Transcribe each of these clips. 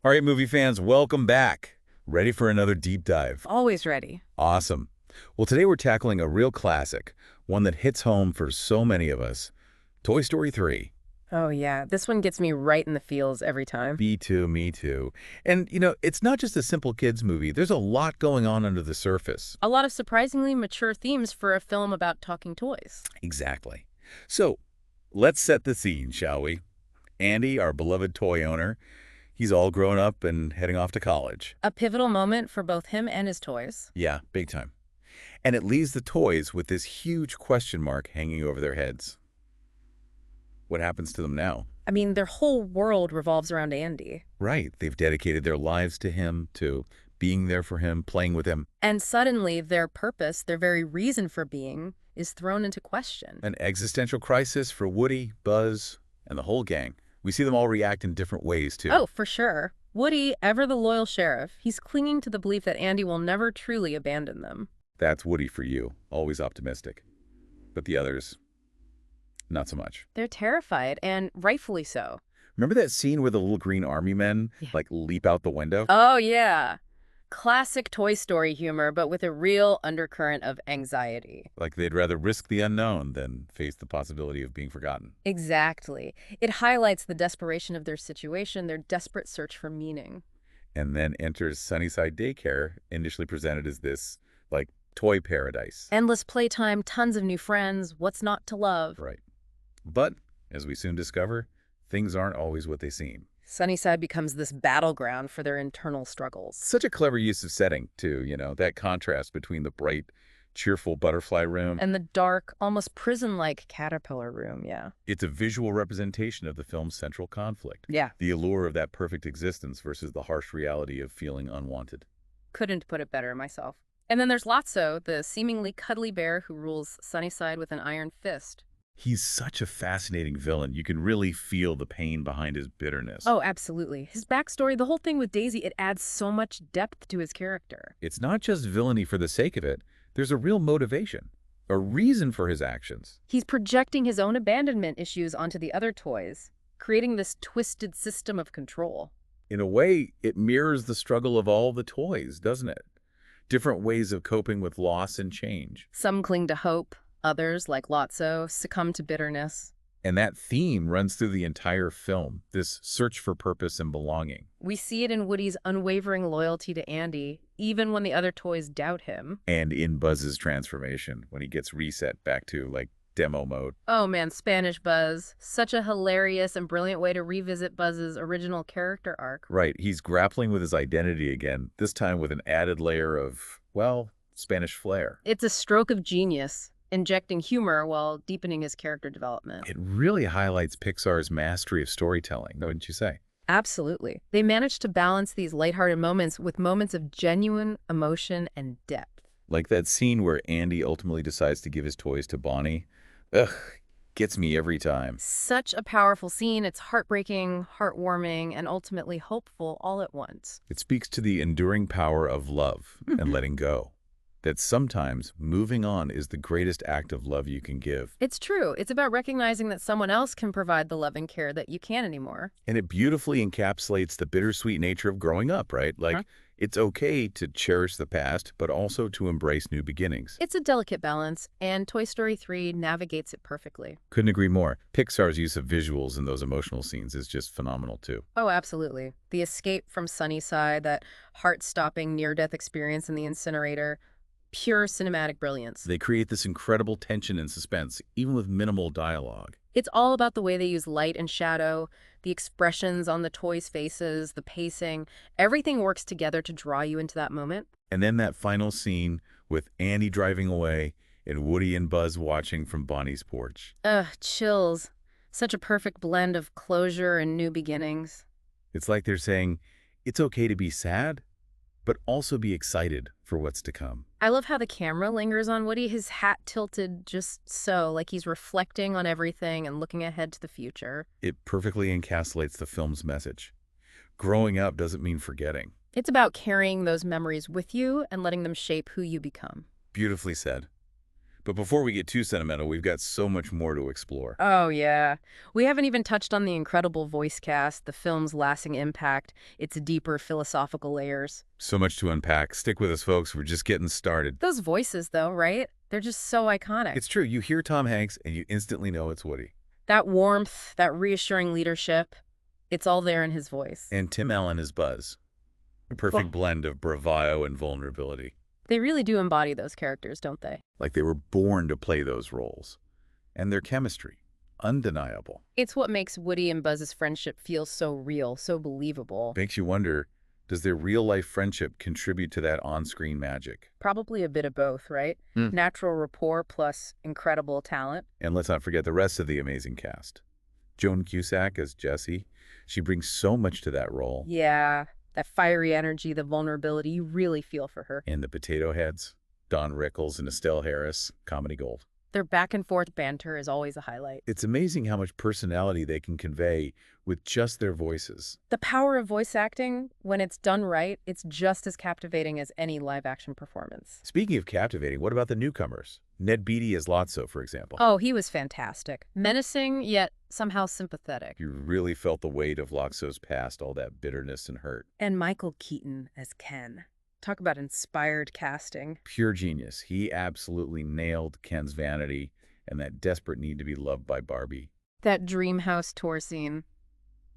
All right, movie fans, welcome back. Ready for another deep dive? Always ready. Awesome. Well, today we're tackling a real classic, one that hits home for so many of us. Toy Story 3. Oh, yeah. This one gets me right in the feels every time. Me too, me too. And, it's not just a simple kids movie. There's a lot going on under the surface. A lot of surprisingly mature themes for a film about talking toys. Exactly. So, let's set the scene, shall we? Andy, our beloved toy owner, he's all grown up and heading off to college. A pivotal moment for both him and his toys. Yeah, big time. And it leaves the toys with this huge question mark hanging over their heads. What happens to them now? I mean, their whole world revolves around Andy. Right, they've dedicated their lives to him, to being there for him, playing with him. And suddenly, their purpose, their very reason for being, is thrown into question. An existential crisis for Woody, Buzz, and the whole gang. We see them all react in different ways, too. Oh, for sure. Woody, ever the loyal sheriff, he's clinging to the belief that Andy will never truly abandon them. That's Woody for you, always optimistic. But the others, not so much. They're terrified, and rightfully so. Remember that scene where the little green army men, Yeah. leap out the window? Oh, yeah. Classic Toy Story humor, but with a real undercurrent of anxiety. Like they'd rather risk the unknown than face the possibility of being forgotten. Exactly. It highlights the desperation of their situation, their desperate search for meaning. And then enters Sunnyside Daycare, initially presented as this, toy paradise. Endless playtime, tons of new friends, what's not to love? Right. But, as we soon discover, things aren't always what they seem. Sunnyside becomes this battleground for their internal struggles. Such a clever use of setting, too, that contrast between the bright, cheerful butterfly room. And the dark, almost prison-like caterpillar room, yeah. It's a visual representation of the film's central conflict. Yeah. The allure of that perfect existence versus the harsh reality of feeling unwanted. Couldn't put it better myself. And then there's Lotso, the seemingly cuddly bear who rules Sunnyside with an iron fist. He's such a fascinating villain. You can really feel the pain behind his bitterness. Oh, absolutely. His backstory, the whole thing with Daisy, it adds so much depth to his character. It's not just villainy for the sake of it. There's a real motivation, a reason for his actions. He's projecting his own abandonment issues onto the other toys, creating this twisted system of control. In a way, it mirrors the struggle of all the toys, doesn't it? Different ways of coping with loss and change. Some cling to hope, others, like Lotso, succumb to bitterness. And that theme runs through the entire film, this search for purpose and belonging. We see it in Woody's unwavering loyalty to Andy, even when the other toys doubt him. And in Buzz's transformation, when he gets reset back to, demo mode. Oh man, Spanish Buzz. Such a hilarious and brilliant way to revisit Buzz's original character arc. Right, he's grappling with his identity again, this time with an added layer of, Spanish flair. It's a stroke of genius, injecting humor while deepening his character development. It really highlights Pixar's mastery of storytelling, wouldn't you say? Absolutely. They managed to balance these lighthearted moments with moments of genuine emotion and depth. Like that scene where Andy ultimately decides to give his toys to Bonnie. Ugh, gets me every time. Such a powerful scene. It's heartbreaking, heartwarming, and ultimately hopeful all at once. It speaks to the enduring power of love and letting go. That sometimes moving on is the greatest act of love you can give. It's true. It's about recognizing that someone else can provide the love and care that you can't anymore. And it beautifully encapsulates the bittersweet nature of growing up, right? It's okay to cherish the past, but also to embrace new beginnings. It's a delicate balance, and Toy Story 3 navigates it perfectly. Couldn't agree more. Pixar's use of visuals in those emotional scenes is just phenomenal, too. Oh, absolutely. The escape from Sunnyside, that heart-stopping near-death experience in the incinerator, pure cinematic brilliance. They create this incredible tension and suspense, even with minimal dialogue. It's all about the way they use light and shadow, the expressions on the toys' faces, the pacing. Everything works together to draw you into that moment. And then that final scene with Andy driving away and Woody and Buzz watching from Bonnie's porch. Ugh, chills. Such a perfect blend of closure and new beginnings. It's like they're saying, it's okay to be sad, but also be excited for what's to come. I love how the camera lingers on Woody, his hat tilted just so, like he's reflecting on everything and looking ahead to the future. It perfectly encapsulates the film's message. Growing up doesn't mean forgetting. It's about carrying those memories with you and letting them shape who you become. Beautifully said. But before we get too sentimental, we've got so much more to explore. Oh, yeah. We haven't even touched on the incredible voice cast, the film's lasting impact, its deeper philosophical layers. So much to unpack. Stick with us, folks. We're just getting started. Those voices, though, right? They're just so iconic. It's true. You hear Tom Hanks, and you instantly know it's Woody. That warmth, that reassuring leadership, it's all there in his voice. And Tim Allen is Buzz. A perfect blend of bravado and vulnerability. They really do embody those characters, don't they? Like they were born to play those roles. And their chemistry, undeniable. It's what makes Woody and Buzz's friendship feel so real, so believable. Makes you wonder, does their real-life friendship contribute to that on-screen magic? Probably a bit of both, right? Natural rapport plus incredible talent. And let's not forget the rest of the amazing cast. Joan Cusack as Jessie. She brings so much to that role. Yeah, that fiery energy, the vulnerability, you really feel for her. And the potato heads, Don Rickles and Estelle Harris, comedy gold. Their back and forth banter is always a highlight. It's amazing how much personality they can convey with just their voices. The power of voice acting, when it's done right, it's just as captivating as any live-action performance. Speaking of captivating, what about the newcomers? Ned Beatty as Lotso, for example. Oh, he was fantastic. Menacing, yet somehow sympathetic. You really felt the weight of Lotso's past, all that bitterness and hurt. And Michael Keaton as Ken. Talk about inspired casting. Pure genius. He absolutely nailed Ken's vanity and that desperate need to be loved by Barbie. That dream house tour scene.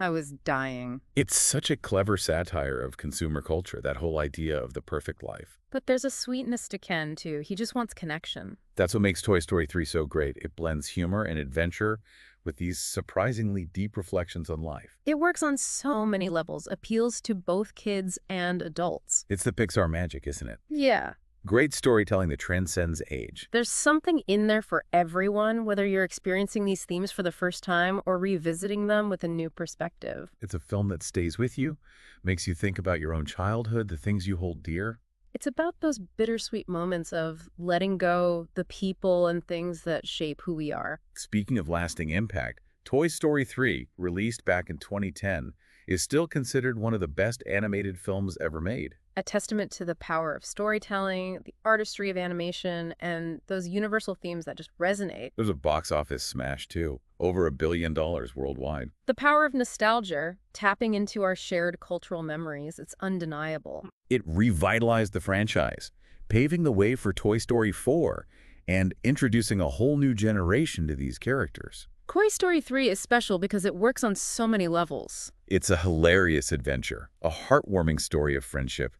I was dying. It's such a clever satire of consumer culture, that whole idea of the perfect life. But there's a sweetness to Ken, too. He just wants connection. That's what makes Toy Story 3 so great. It blends humor and adventure with these surprisingly deep reflections on life. It works on so many levels, appeals to both kids and adults. It's the Pixar magic, isn't it? Yeah. Great storytelling that transcends age. There's something in there for everyone, whether you're experiencing these themes for the first time or revisiting them with a new perspective. It's a film that stays with you, makes you think about your own childhood, the things you hold dear. It's about those bittersweet moments of letting go the people and things that shape who we are. Speaking of lasting impact, Toy Story 3, released back in 2010, is still considered one of the best animated films ever made. A testament to the power of storytelling, the artistry of animation, and those universal themes that just resonate. There's a box office smash, too. Over $1 billion worldwide. The power of nostalgia, tapping into our shared cultural memories, it's undeniable. It revitalized the franchise, paving the way for Toy Story 4 and introducing a whole new generation to these characters. Toy Story 3 is special because it works on so many levels. It's a hilarious adventure, a heartwarming story of friendship,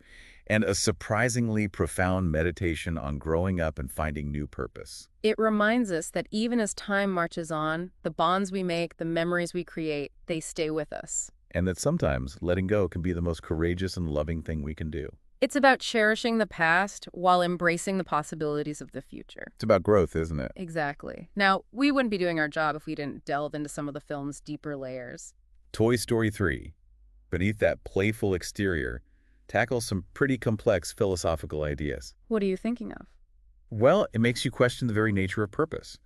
and a surprisingly profound meditation on growing up and finding new purpose. It reminds us that even as time marches on, the bonds we make, the memories we create, they stay with us. And that sometimes letting go can be the most courageous and loving thing we can do. It's about cherishing the past while embracing the possibilities of the future. It's about growth, isn't it? Exactly. Now, we wouldn't be doing our job if we didn't delve into some of the film's deeper layers. Toy Story 3, beneath that playful exterior, tackles some pretty complex philosophical ideas. What are you thinking of? Well, it makes you question the very nature of purpose.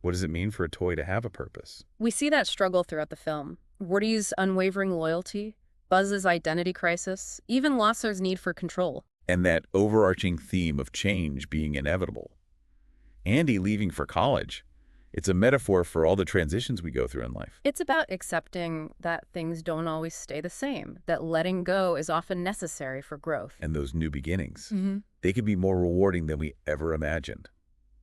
What does it mean for a toy to have a purpose? We see that struggle throughout the film. Woody's unwavering loyalty, Buzz's identity crisis, even Lotso's need for control. And that overarching theme of change being inevitable. Andy leaving for college. It's a metaphor for all the transitions we go through in life. It's about accepting that things don't always stay the same, that letting go is often necessary for growth. And those new beginnings. They can be more rewarding than we ever imagined.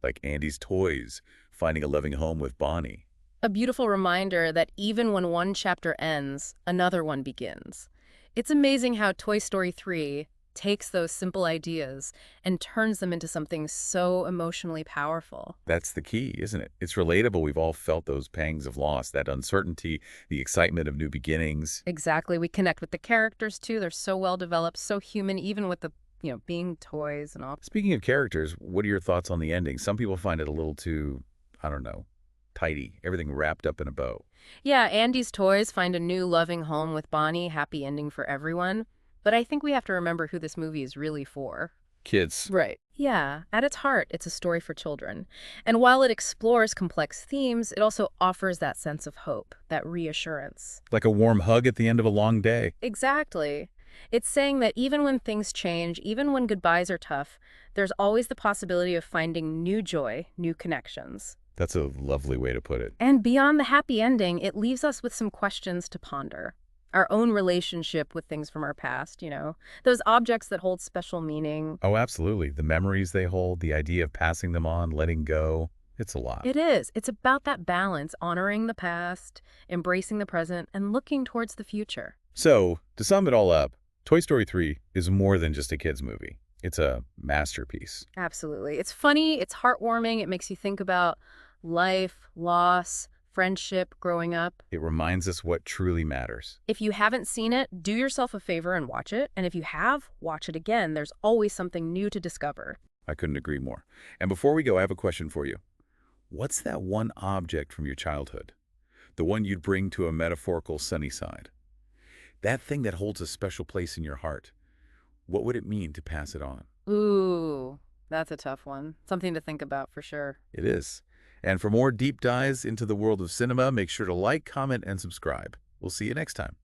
Like Andy's toys, finding a loving home with Bonnie. A beautiful reminder that even when one chapter ends, another one begins. It's amazing how Toy Story 3 takes those simple ideas and turns them into something so emotionally powerful. That's the key, isn't it? It's relatable. We've all felt those pangs of loss, that uncertainty, the excitement of new beginnings. Exactly. We connect with the characters, too. They're so well developed, so human, even with the, being toys and all. Speaking of characters, what are your thoughts on the ending? Some people find it a little too, I don't know, tidy, everything wrapped up in a bow. Yeah, Andy's toys find a new loving home with Bonnie, happy ending for everyone. But I think we have to remember who this movie is really for. Kids. Right. Yeah, at its heart, it's a story for children. And while it explores complex themes, it also offers that sense of hope, that reassurance. Like a warm hug at the end of a long day. Exactly. It's saying that even when things change, even when goodbyes are tough, there's always the possibility of finding new joy, new connections. That's a lovely way to put it. And beyond the happy ending, it leaves us with some questions to ponder. Our own relationship with things from our past, those objects that hold special meaning. Oh, absolutely. The memories they hold, the idea of passing them on, letting go, it's a lot. It is. It's about that balance, honoring the past, embracing the present, and looking towards the future. So, to sum it all up, Toy Story 3 is more than just a kid's movie. It's a masterpiece. Absolutely. It's funny, it's heartwarming, it makes you think about life, loss, friendship, growing up. It reminds us what truly matters. If you haven't seen it, do yourself a favor and watch it. And if you have, watch it again. There's always something new to discover. I couldn't agree more. And before we go, I have a question for you. What's that one object from your childhood? The one you'd bring to a metaphorical sunny side? That thing that holds a special place in your heart. What would it mean to pass it on? Ooh, that's a tough one. Something to think about for sure. It is. And for more deep dives into the world of cinema, make sure to like, comment, and subscribe. We'll see you next time.